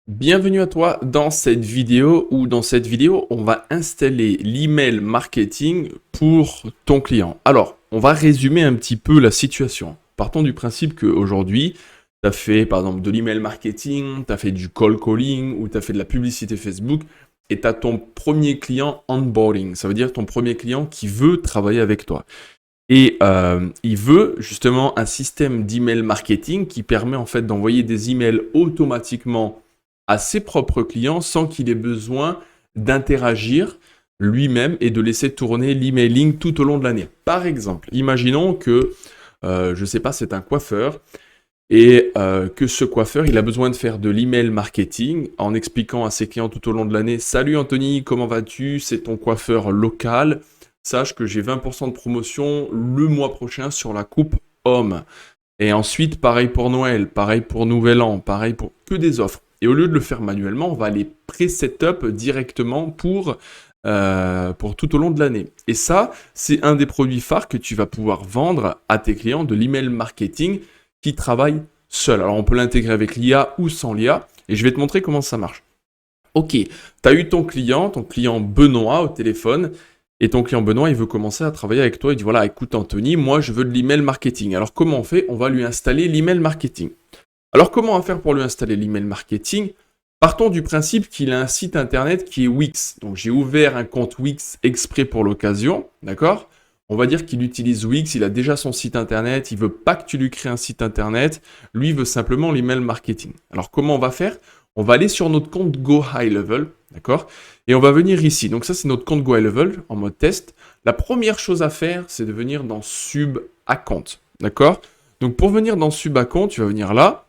Bienvenue à toi dans cette vidéo où dans cette vidéo on va installer l'email marketing pour ton client. Alors on va résumer un petit peu la situation. Partons du principe qu'aujourd'hui tu as fait par exemple de l'email marketing, tu as fait du cold calling ou tu as fait de la publicité Facebook et tu as ton premier client onboarding. Ça veut dire ton premier client qui veut travailler avec toi. Et il veut justement un système d'email marketing qui permet en fait d'envoyer des emails automatiquement à ses propres clients sans qu'il ait besoin d'interagir lui-même et de laisser tourner l'emailing tout au long de l'année. Par exemple, imaginons que, je ne sais pas, c'est un coiffeur et que ce coiffeur, il a besoin de faire de l'email marketing en expliquant à ses clients tout au long de l'année « Salut Anthony, comment vas-tu? C'est ton coiffeur local. Sache que j'ai 20% de promotion le mois prochain sur la coupe homme. » Et ensuite, pareil pour Noël, pareil pour Nouvel An, pareil pour que des offres. Et au lieu de le faire manuellement, on va les pré-setup directement pour tout au long de l'année. Et ça, c'est un des produits phares que tu vas pouvoir vendre à tes clients de l'email marketing qui travaillent seul. Alors, on peut l'intégrer avec l'IA ou sans l'IA. Et je vais te montrer comment ça marche. Ok, tu as eu ton client Benoît au téléphone. Et ton client Benoît, il veut commencer à travailler avec toi. Il dit voilà, écoute Anthony, moi je veux de l'email marketing. Alors comment on fait? On va lui installer l'email marketing. Alors comment on va faire pour lui installer l'email marketing? Partons du principe qu'il a un site internet qui est Wix. Donc j'ai ouvert un compte Wix exprès pour l'occasion, d'accord? On va dire qu'il utilise Wix, il a déjà son site internet, il veut pas que tu lui crées un site internet, lui veut simplement l'email marketing. Alors comment on va faire? On va aller sur notre compte Go High Level, d'accord? Et on va venir ici. Donc ça, c'est notre compte Go High Level en mode test. La première chose à faire, c'est de venir dans Sub Account, d'accord? Donc pour venir dans Sub Account, tu vas venir là.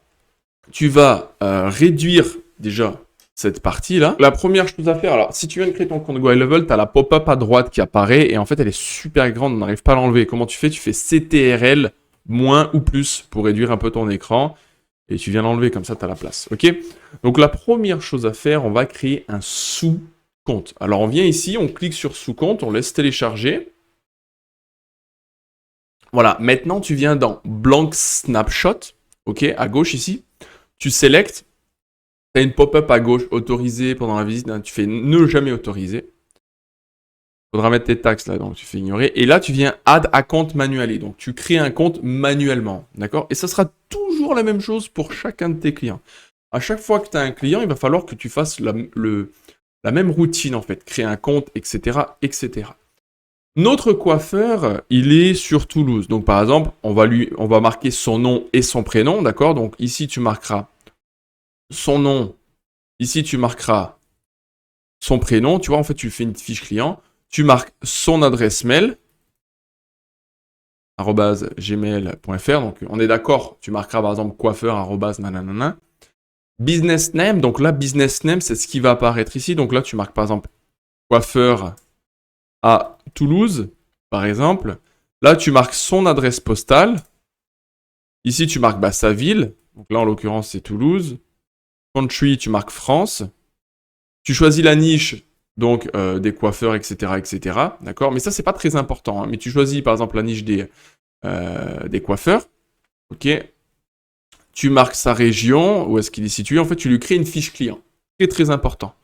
Tu vas réduire déjà cette partie-là. La première chose à faire, alors si tu viens de créer ton compte Go High Level, tu as la pop-up à droite qui apparaît et en fait, elle est super grande, on n'arrive pas à l'enlever. Comment tu fais? Tu fais CTRL moins ou plus pour réduire un peu ton écran. Et tu viens l'enlever, comme ça, tu as la place. Ok? Donc, la première chose à faire, on va créer un sous-compte. Alors, on vient ici, on clique sur sous-compte, on laisse télécharger. Voilà, maintenant, tu viens dans Blank Snapshot, ok, à gauche ici. Tu sélectes, tu as une pop-up à gauche, autorisé pendant la visite. Hein, tu fais ne jamais autoriser. Il faudra mettre tes taxes là, donc tu fais ignorer. Et là, tu viens Add Account Manually. Donc, tu crées un compte manuellement. D'accord? Et ça sera toujours la même chose pour chacun de tes clients. À chaque fois que tu as un client, il va falloir que tu fasses la même routine en fait. Créer un compte, etc., etc. Notre coiffeur, il est sur Toulouse. Donc, par exemple, on va marquer son nom et son prénom. D'accord? Donc, ici, tu marqueras son nom. Ici, tu marqueras son prénom. Tu vois, en fait, tu fais une fiche client. Tu marques son adresse mail, @gmail.fr. Donc, on est d'accord, tu marqueras par exemple coiffeur, nanana. Business name, donc là, business name, c'est ce qui va apparaître ici. Donc là, tu marques par exemple coiffeur à Toulouse, par exemple. Là, tu marques son adresse postale. Ici, tu marques sa ville. Donc là, en l'occurrence, c'est Toulouse. Country, tu marques France. Tu choisis la niche. Donc, des coiffeurs, etc., etc. D'accord? Mais ça, c'est pas très important. Hein. Mais tu choisis, par exemple, la niche des coiffeurs. OK? Tu marques sa région, où est-ce qu'il est situé. En fait, tu lui crées une fiche client. C'est très important.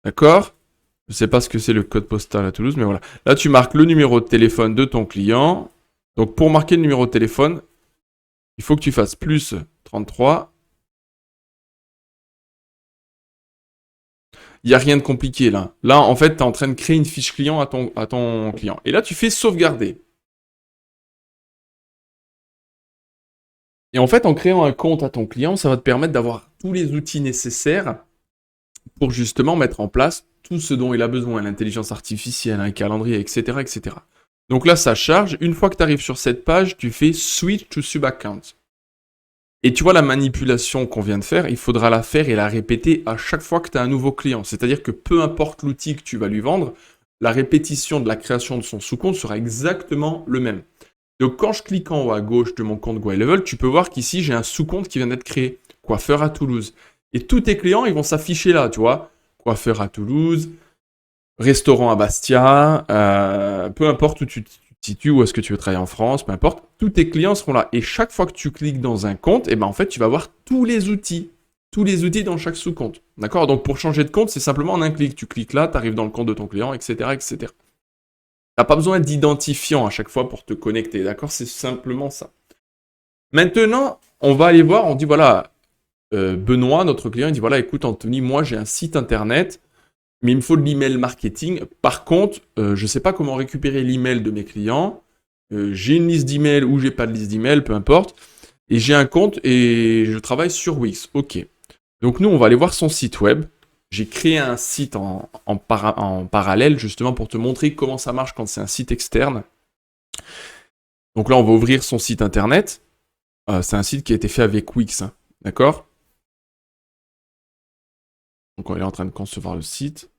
D'accord? Je ne sais pas ce que c'est le code postal à Toulouse, mais voilà. Là, tu marques le numéro de téléphone de ton client. Donc, pour marquer le numéro de téléphone, il faut que tu fasses plus 33. Il n'y a rien de compliqué là. Là, en fait, tu es en train de créer une fiche client à ton client. Et là, tu fais sauvegarder. Et en fait, en créant un compte à ton client, ça va te permettre d'avoir tous les outils nécessaires pour justement mettre en place tout ce dont il a besoin, l'intelligence artificielle, un calendrier, etc., etc. Donc là, ça charge. Une fois que tu arrives sur cette page, tu fais Switch to Sub-Account. Et tu vois la manipulation qu'on vient de faire, il faudra la faire et la répéter à chaque fois que tu as un nouveau client. C'est-à-dire que peu importe l'outil que tu vas lui vendre, la répétition de la création de son sous-compte sera exactement le même. Donc quand je clique en haut à gauche de mon compte Go High Level, tu peux voir qu'ici j'ai un sous-compte qui vient d'être créé, coiffeur à Toulouse. Et tous tes clients, ils vont s'afficher là, tu vois, coiffeur à Toulouse, restaurant à Bastia, peu importe où tu te situes, où est-ce que tu veux travailler en France, peu importe, tous tes clients seront là. Et chaque fois que tu cliques dans un compte, et ben en fait, tu vas voir tous les outils tous les outils dans chaque sous-compte. D'accord? Donc pour changer de compte, c'est simplement en un clic. Tu cliques là, tu arrives dans le compte de ton client, etc. etc. Tu n'as pas besoin d'identifiant à chaque fois pour te connecter. D'accord? C'est simplement ça. Maintenant, on va aller voir, on dit voilà, Benoît, notre client, il dit voilà, écoute Anthony, moi j'ai un site internet, mais il me faut de l'email marketing. Par contre, je ne sais pas comment récupérer l'email de mes clients. J'ai une liste d'emails ou j'ai pas de liste d'emails, peu importe. Et j'ai un compte et je travaille sur Wix. Ok. Donc nous, on va aller voir son site web. J'ai créé un site en parallèle, justement, pour te montrer comment ça marche quand c'est un site externe. Donc là, on va ouvrir son site internet. C'est un site qui a été fait avec Wix. Hein. D'accord? Donc on est en train de concevoir le site.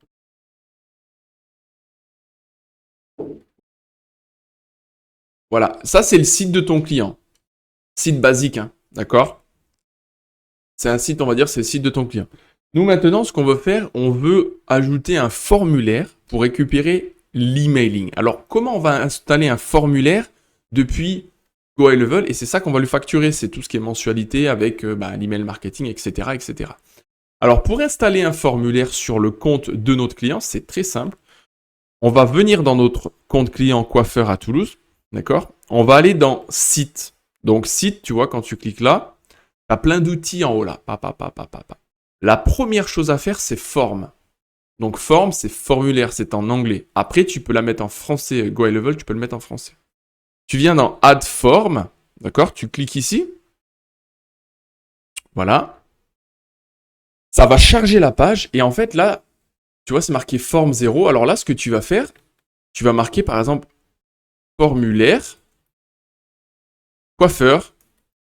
Voilà, ça c'est le site de ton client. Site basique, hein, d'accord? C'est un site, on va dire, c'est le site de ton client. Nous maintenant, ce qu'on veut faire, on veut ajouter un formulaire pour récupérer l'emailing. Alors, comment on va installer un formulaire depuis GoHighLevel? Et c'est ça qu'on va lui facturer, c'est tout ce qui est mensualité avec l'email marketing, etc., etc. Alors, pour installer un formulaire sur le compte de notre client, c'est très simple. On va venir dans notre compte client coiffeur à Toulouse, d'accord? On va aller dans site. Donc site, tu vois, quand tu cliques là, tu as plein d'outils en haut là. La première chose à faire, c'est forme. Donc forme, c'est formulaire, c'est en anglais. Après, tu peux la mettre en français. GoHighLevel, tu peux le mettre en français. Tu viens dans Add Form, d'accord? Tu cliques ici. Voilà. Ça va charger la page. Et en fait, là, tu vois, c'est marqué forme 0. Alors là, ce que tu vas faire, tu vas marquer par exemple formulaire, coiffeur,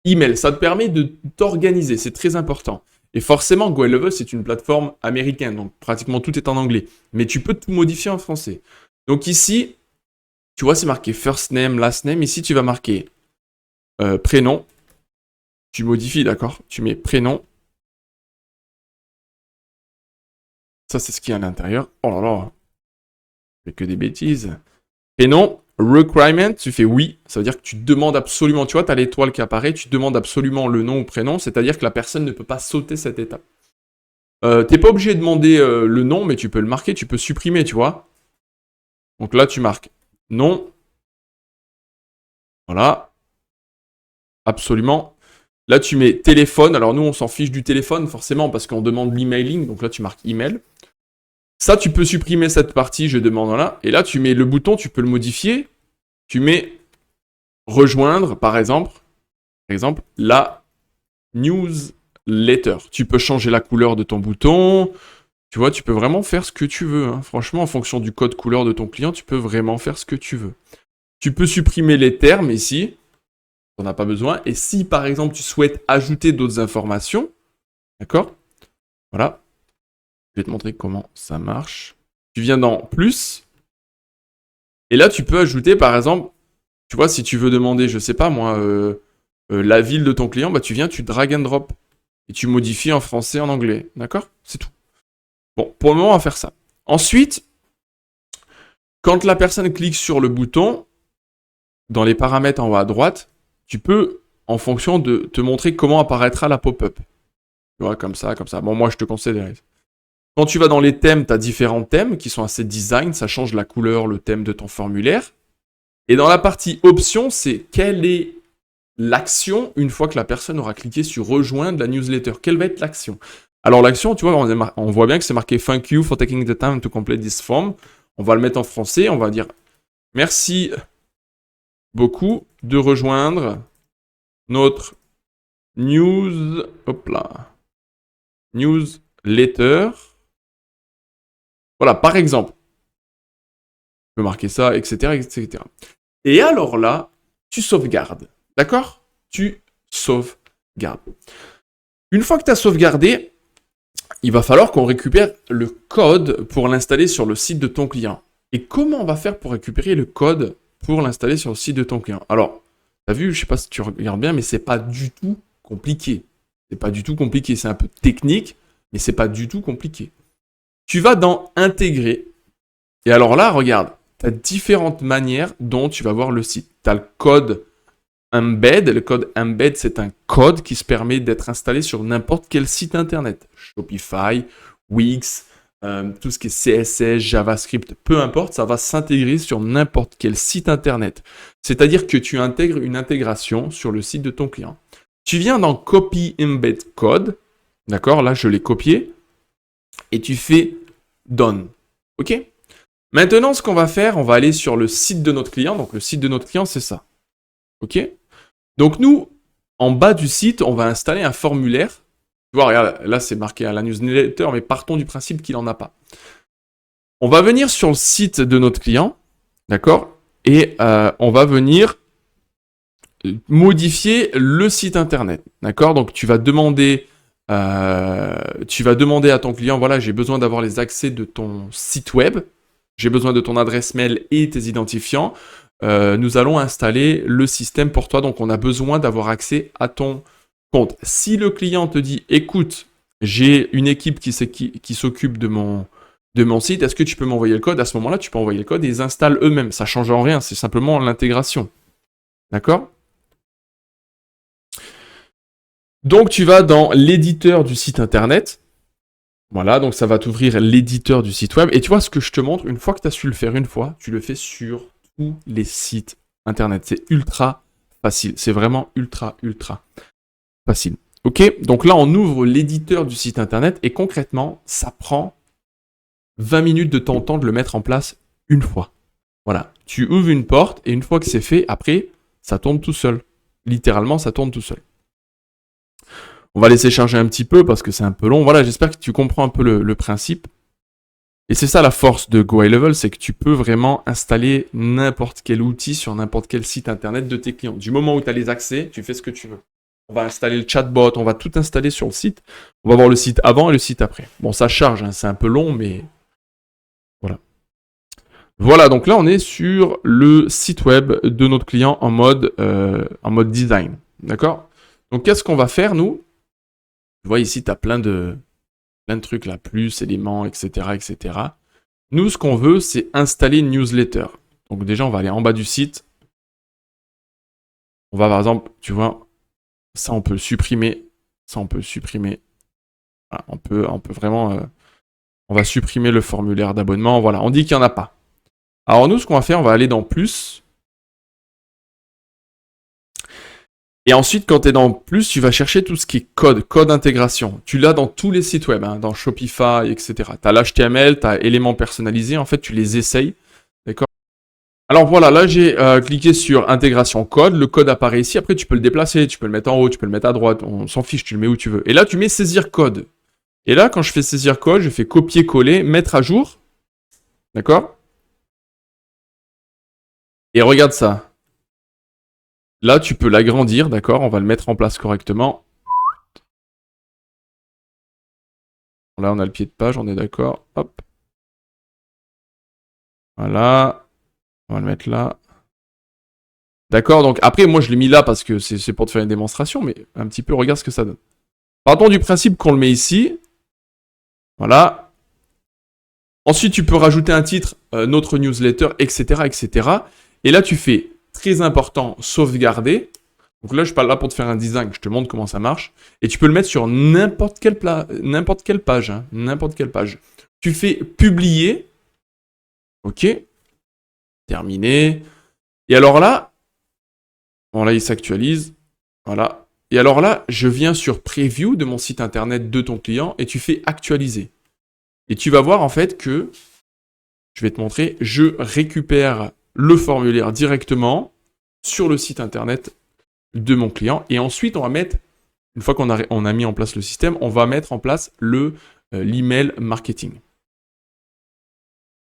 email. Ça te permet de t'organiser, c'est très important. Et forcément, GoHighLevel, c'est une plateforme américaine, donc pratiquement tout est en anglais. Mais tu peux tout modifier en français. Donc ici, tu vois, c'est marqué first name, last name. Ici, tu vas marquer prénom. Tu modifies, d'accord? Tu mets prénom. Ça, c'est ce qu'il y a à l'intérieur. Oh là là, je fais que des bêtises. Prénom, requirement, tu fais oui. Ça veut dire que tu demandes absolument, tu vois, tu as l'étoile qui apparaît, tu demandes absolument le nom ou prénom, c'est-à-dire que la personne ne peut pas sauter cette étape. T'es pas obligé de demander le nom, mais tu peux le marquer, tu peux supprimer, tu vois. Donc là, tu marques nom. Voilà. Absolument. Là, tu mets téléphone. Alors nous, on s'en fiche du téléphone, forcément, parce qu'on demande l'emailing. Donc là, tu marques email. Ça, tu peux supprimer cette partie, je demande là. Et là, tu mets le bouton, tu peux le modifier. Tu mets rejoindre, par exemple, la newsletter. Tu peux changer la couleur de ton bouton. Tu vois, tu peux vraiment faire ce que tu veux. Hein. Franchement, en fonction du code couleur de ton client, tu peux vraiment faire ce que tu veux. Tu peux supprimer les termes ici. Tu n'en as pas besoin. Et si, par exemple, tu souhaites ajouter d'autres informations, d'accord? Voilà. Je vais te montrer comment ça marche. Tu viens dans plus. Et là, tu peux ajouter, par exemple, tu vois, si tu veux demander, je sais pas moi, la ville de ton client, bah tu viens, tu drag and drop. Et tu modifies en français, en anglais. D'accord? C'est tout. Bon, pour le moment, on va faire ça. Ensuite, quand la personne clique sur le bouton, dans les paramètres en haut à droite, tu peux, en fonction de te montrer comment apparaîtra la pop-up. Tu vois, comme ça, comme ça. Bon, moi, je te conseille les. Quand tu vas dans les thèmes, tu as différents thèmes qui sont assez design. Ça change la couleur, le thème de ton formulaire. Et dans la partie options, c'est quelle est l'action une fois que la personne aura cliqué sur rejoindre la newsletter. Quelle va être l'action? Alors l'action, tu vois, on voit bien que c'est marqué Thank you for taking the time to complete this form. On va le mettre en français, on va dire merci beaucoup de rejoindre notre newsletter. Voilà, par exemple. Tu peux marquer ça, etc., etc. Et alors là, tu sauvegardes. D'accord? Tu sauvegardes. Une fois que tu as sauvegardé, il va falloir qu'on récupère le code pour l'installer sur le site de ton client. Et comment on va faire pour récupérer le code pour l'installer sur le site de ton client? Alors, tu as vu, je ne sais pas si tu regardes bien, mais c'est pas du tout compliqué. C'est pas du tout compliqué. C'est un peu technique, mais c'est pas du tout compliqué. Tu vas dans Intégrer. Et alors là, regarde, tu as différentes manières dont tu vas voir le site. Tu as le code embed. Le code embed, c'est un code qui se permet d'être installé sur n'importe quel site internet. Shopify, Wix, tout ce qui est CSS, JavaScript, peu importe, ça va s'intégrer sur n'importe quel site internet. C'est-à-dire que tu intègres une intégration sur le site de ton client. Tu viens dans Copy Embed Code, d'accord? Là, je l'ai copié, et tu fais Done, ok? Maintenant, ce qu'on va faire, on va aller sur le site de notre client. Donc, le site de notre client, c'est ça, ok? Donc, nous, en bas du site, on va installer un formulaire. Tu vois, regarde, là, c'est marqué à la newsletter, mais partons du principe qu'il n'en a pas. On va venir sur le site de notre client, d'accord? Et on va venir modifier le site internet, d'accord? Donc, tu vas demander à ton client, voilà, j'ai besoin d'avoir les accès de ton site web, j'ai besoin de ton adresse mail et tes identifiants. Nous allons installer le système pour toi, donc on a besoin d'avoir accès à ton compte. Si le client te dit, écoute, j'ai une équipe qui s'occupe de mon site, est-ce que tu peux m'envoyer le code? À ce moment-là, tu peux envoyer le code et ils installent eux-mêmes. Ça ne change en rien, c'est simplement l'intégration. D'accord? Donc, tu vas dans l'éditeur du site internet. Voilà, donc ça va t'ouvrir l'éditeur du site web. Et tu vois ce que je te montre, une fois que tu as su le faire une fois, tu le fais sur tous les sites internet. C'est ultra facile. C'est vraiment ultra facile. Ok, donc là, on ouvre l'éditeur du site internet et concrètement, ça prend 20 minutes de ton temps de le mettre en place une fois. Voilà, tu ouvres une porte et une fois que c'est fait, après, ça tourne tout seul. Littéralement, ça tourne tout seul. On va laisser charger un petit peu parce que c'est un peu long. Voilà, j'espère que tu comprends un peu le principe. Et c'est ça la force de Go High Level, c'est que tu peux vraiment installer n'importe quel outil sur n'importe quel site internet de tes clients. Du moment où tu as les accès, tu fais ce que tu veux. On va installer le chatbot, on va tout installer sur le site. On va voir le site avant et le site après. Bon, ça charge, hein, c'est un peu long, mais voilà. Voilà, donc là, on est sur le site web de notre client en mode design. D'accord? Donc, qu'est-ce qu'on va faire, nous? Tu vois, ici, tu as plein de trucs là, plus, éléments, etc., etc. Nous, ce qu'on veut, c'est installer une newsletter. Donc déjà, on va aller en bas du site. On va, par exemple, tu vois, ça, on peut le supprimer. Ça, on peut le supprimer. Voilà, on peut vraiment... on va supprimer le formulaire d'abonnement. Voilà, on dit qu'il n'y en a pas. Alors nous, ce qu'on va faire, on va aller dans plus. Et ensuite, quand tu es dans plus, tu vas chercher tout ce qui est code intégration. Tu l'as dans tous les sites web, hein, dans Shopify, etc. Tu as l'HTML, tu as éléments personnalisés. En fait, tu les essayes. D'accord? Alors voilà, là, j'ai cliqué sur intégration code. Le code apparaît ici. Après, tu peux le déplacer. Tu peux le mettre en haut, tu peux le mettre à droite. On s'en fiche, tu le mets où tu veux. Et là, tu mets saisir code. Et là, quand je fais saisir code, je fais copier-coller, mettre à jour. D'accord? Et regarde ça. Là, tu peux l'agrandir, d'accord? On va le mettre en place correctement. Là, on a le pied de page, on est d'accord. Hop. Voilà. On va le mettre là. D'accord, donc après, moi, je l'ai mis là parce que c'est pour te faire une démonstration, mais un petit peu, regarde ce que ça donne. Partons du principe qu'on le met ici. Voilà. Ensuite, tu peux rajouter un titre, notre newsletter, etc., etc. Et là, tu fais, très important, sauvegarder. Donc là, je suis pas là pour te faire un design, je te montre comment ça marche. Et tu peux le mettre sur n'importe quelle page. Hein, n'importe quelle page. Tu fais publier. Ok. Terminé. Et alors là, bon là, il s'actualise. Voilà. Et alors là, je viens sur Preview de mon site internet de ton client et tu fais actualiser. Et tu vas voir en fait que, je vais te montrer, je récupère le formulaire directement sur le site internet de mon client. Et ensuite, on va mettre, une fois qu'on a mis en place le système, on va mettre en place l'email marketing.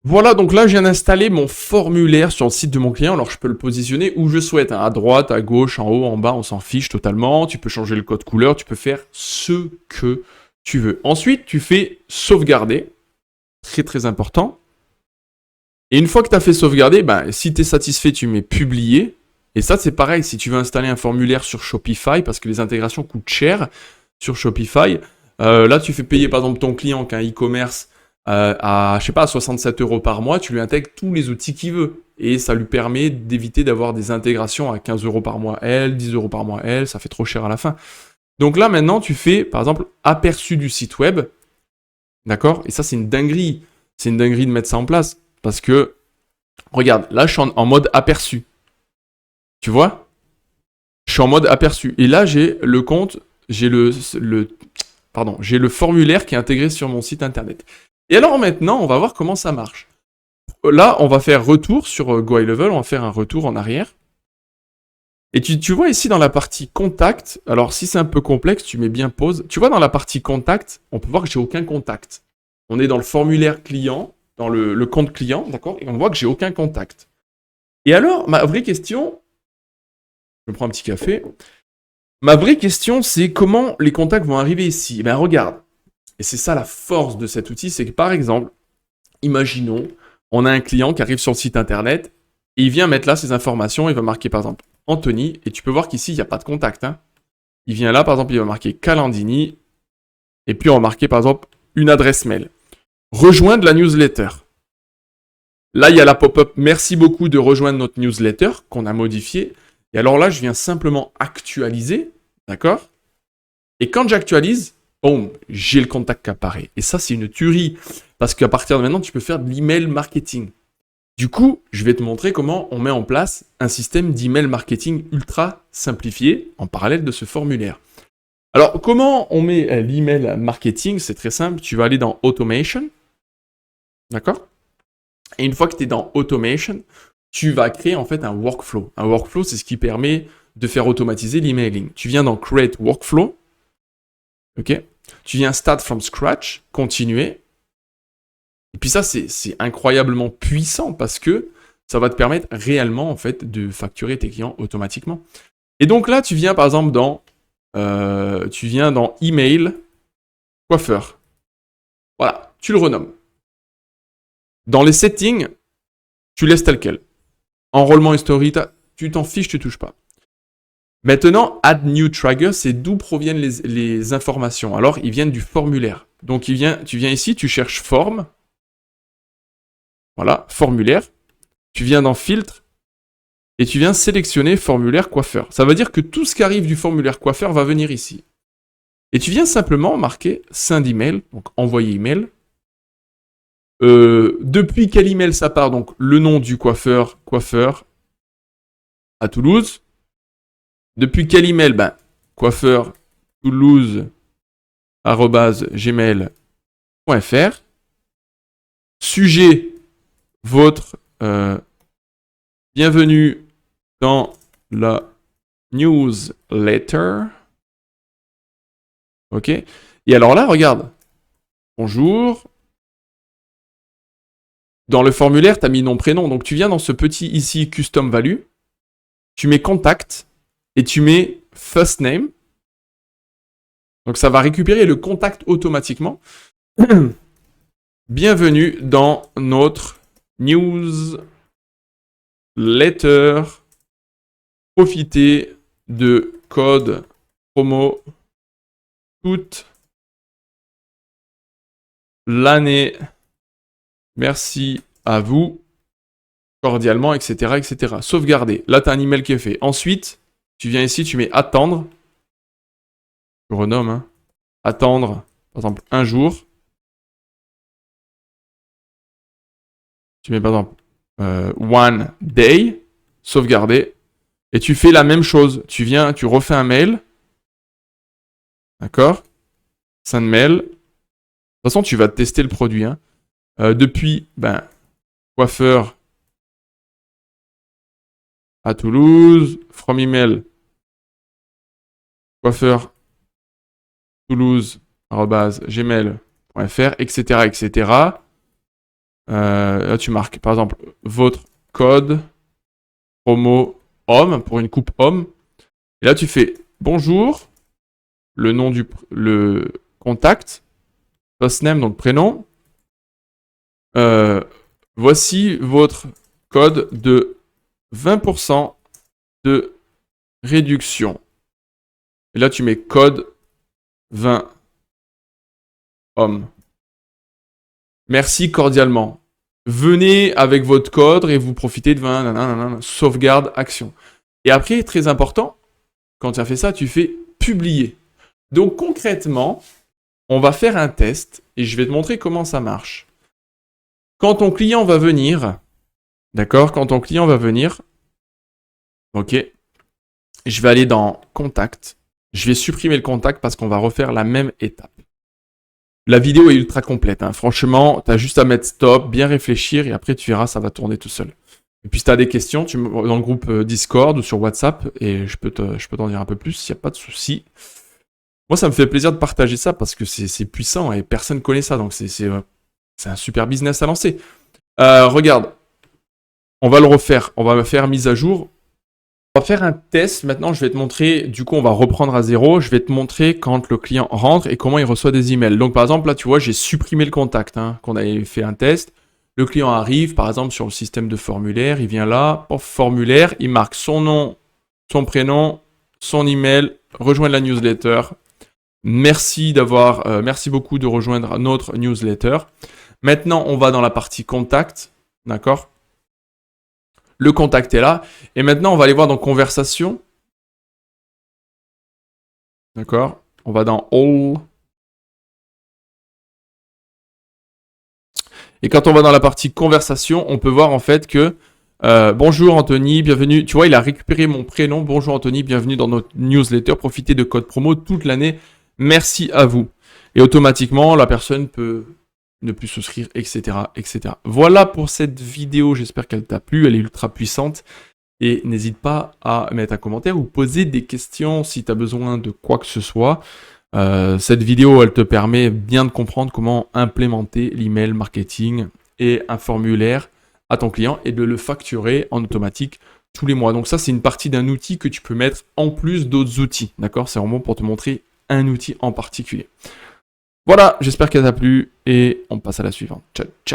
Voilà, donc là, je viens d'installer mon formulaire sur le site de mon client. Alors, je peux le positionner où je souhaite, hein, à droite, à gauche, en haut, en bas, on s'en fiche totalement. Tu peux changer le code couleur, tu peux faire ce que tu veux. Ensuite, tu fais sauvegarder. Très, très important. Et une fois que tu as fait sauvegarder, ben, si tu es satisfait, tu mets publier. Et ça, c'est pareil, si tu veux installer un formulaire sur Shopify, parce que les intégrations coûtent cher sur Shopify, là, tu fais payer, par exemple, ton client qui a un e-commerce à, je sais pas, 67 € par mois, tu lui intègres tous les outils qu'il veut. et ça lui permet d'éviter d'avoir des intégrations à 15 € par mois elle, 10 € par mois elle, ça fait trop cher à la fin. Donc là maintenant tu fais par exemple aperçu du site web, d'accord? Et ça c'est une dinguerie de mettre ça en place parce que regarde, là je suis en mode aperçu, tu vois? Je suis en mode aperçu et là j'ai le compte, j'ai le formulaire qui est intégré sur mon site internet. Et alors maintenant, on va voir comment ça marche. Là, on va faire retour sur Go High Level, on va faire un retour en arrière. Et tu vois ici dans la partie contact, alors si c'est un peu complexe, tu mets bien pause. Tu vois dans la partie contact, on peut voir que j'ai aucun contact. On est dans le formulaire client, dans le compte client, d'accord? Et on voit que j'ai aucun contact. Et alors, ma vraie question, je me prends un petit café. Ma vraie question, c'est comment les contacts vont arriver ici? Eh bien, regarde. Et c'est ça la force de cet outil, c'est que par exemple, imaginons, on a un client qui arrive sur le site internet et il vient mettre là ses informations, il va marquer par exemple Anthony, et tu peux voir qu'ici, il n'y a pas de contact. Hein. Il vient là, par exemple, il va marquer Calandini, et puis on va marquer par exemple une adresse mail. Rejoindre la newsletter. Là, il y a la pop-up « Merci beaucoup de rejoindre notre newsletter » qu'on a modifié. Et alors là, je viens simplement actualiser, d'accord? Et quand j'actualise, boum, j'ai le contact qui apparaît. Et ça, c'est une tuerie. Parce qu'à partir de maintenant, tu peux faire de l'email marketing. Du coup, je vais te montrer comment on met en place un système d'email marketing ultra simplifié en parallèle de ce formulaire. Alors, comment on met l'email marketing? C'est très simple. Tu vas aller dans Automation. D'accord? Et une fois que tu es dans Automation, tu vas créer en fait un workflow. Un workflow, c'est ce qui permet de faire automatiser l'emailing. Tu viens dans Create Workflow. Ok? Tu viens Start from Scratch, continuer. Et puis ça, c'est incroyablement puissant parce que ça va te permettre réellement en fait de facturer tes clients automatiquement. Et donc là, tu viens par exemple dans Email Coiffeur. Voilà, tu le renommes. Dans les settings, tu laisses tel quel. Enrôlement historique, tu t'en fiches, tu touches pas. Maintenant, Add New Trigger, c'est d'où proviennent les informations. Alors, ils viennent du formulaire. Donc, tu viens ici, tu cherches forme. Voilà, formulaire. Tu viens dans filtre et tu viens sélectionner formulaire coiffeur. Ça veut dire que tout ce qui arrive du formulaire coiffeur va venir ici. Et tu viens simplement marquer send email, donc envoyer email. Depuis quel email ça part? Donc le nom du coiffeur à Toulouse. Depuis quel email? Ben, coiffeur toulouse@gmail.fr. Sujet, votre bienvenue dans la newsletter. Ok. Et alors là, regarde. Bonjour. Dans le formulaire, tu as mis nom, prénom. Donc tu viens dans ce petit ici, custom value. Tu mets contact et tu mets first name. Donc ça va récupérer le contact automatiquement. Bienvenue dans notre newsletter. Profitez de code promo toute l'année. Merci à vous. Cordialement, etc., etc. Sauvegarder. Là, tu as un email qui est fait. Ensuite, tu viens ici, tu mets attendre. Je renomme. Hein. Attendre, par exemple, un jour. Tu mets par exemple one day. Sauvegarder. Et tu fais la même chose. Tu viens, tu refais un mail. D'accord? Send mail. De toute façon, tu vas tester le produit. Hein. Depuis, ben, coiffeur à Toulouse, from email, coiffeur toulouse@gmail.fr, etc., etc. Là, tu marques, par exemple, votre code promo homme pour une coupe homme. Et là, tu fais bonjour, le nom le contact, first name, donc prénom. Voici votre code de 20% de réduction. Et là, tu mets code 20 hommes. Merci cordialement. venez avec votre code et vous profitez de sauvegarde action. Et après, très important, quand tu as fait ça, tu fais publier. Donc concrètement, on va faire un test et je vais te montrer comment ça marche. Quand ton client va venir, d'accord, quand ton client va venir, ok, je vais aller dans contact. Je vais supprimer le contact parce qu'on va refaire la même étape. La vidéo est ultra complète. Hein. Franchement, tu as juste à mettre stop, bien réfléchir et après tu verras, ça va tourner tout seul. Et puis si tu as des questions, tu me dans le groupe Discord ou sur WhatsApp et je peux t'en dire un peu plus, s'il n'y a pas de souci. Moi, ça me fait plaisir de partager ça parce que c'est puissant et personne ne connaît ça. Donc c'est un super business à lancer. Regarde, on va le refaire. On va faire mise à jour. On va faire un test. Maintenant, je vais te montrer. Du coup, on va reprendre à zéro. Je vais te montrer quand le client rentre et comment il reçoit des emails. Donc, par exemple, là, tu vois, j'ai supprimé le contact, hein, qu'on avait fait un test. Le client arrive, par exemple, sur le système de formulaire. Il vient là, formulaire. Il marque son nom, son prénom, son email, rejoindre la newsletter. Merci beaucoup de rejoindre notre newsletter. Maintenant, on va dans la partie contact, d'accord? Le contact est là. Et maintenant, on va aller voir dans conversation. D'accord? On va dans all. Et quand on va dans la partie conversation, on peut voir en fait que bonjour Anthony, bienvenue. Tu vois, il a récupéré mon prénom. Bonjour Anthony, bienvenue dans notre newsletter. Profitez de code promo toute l'année. Merci à vous. Et automatiquement, la personne peut ne plus souscrire, etc., etc. Voilà pour cette vidéo. J'espère qu'elle t'a plu. Elle est ultra puissante. Et n'hésite pas à mettre un commentaire ou poser des questions si tu as besoin de quoi que ce soit. Cette vidéo, elle te permet bien de comprendre comment implémenter l'email marketing et un formulaire à ton client et de le facturer en automatique tous les mois. Donc ça, c'est une partie d'un outil que tu peux mettre en plus d'autres outils. D'accord? C'est vraiment pour te montrer un outil en particulier. Voilà, j'espère qu'elle t'a plu et on passe à la suivante. Ciao, ciao.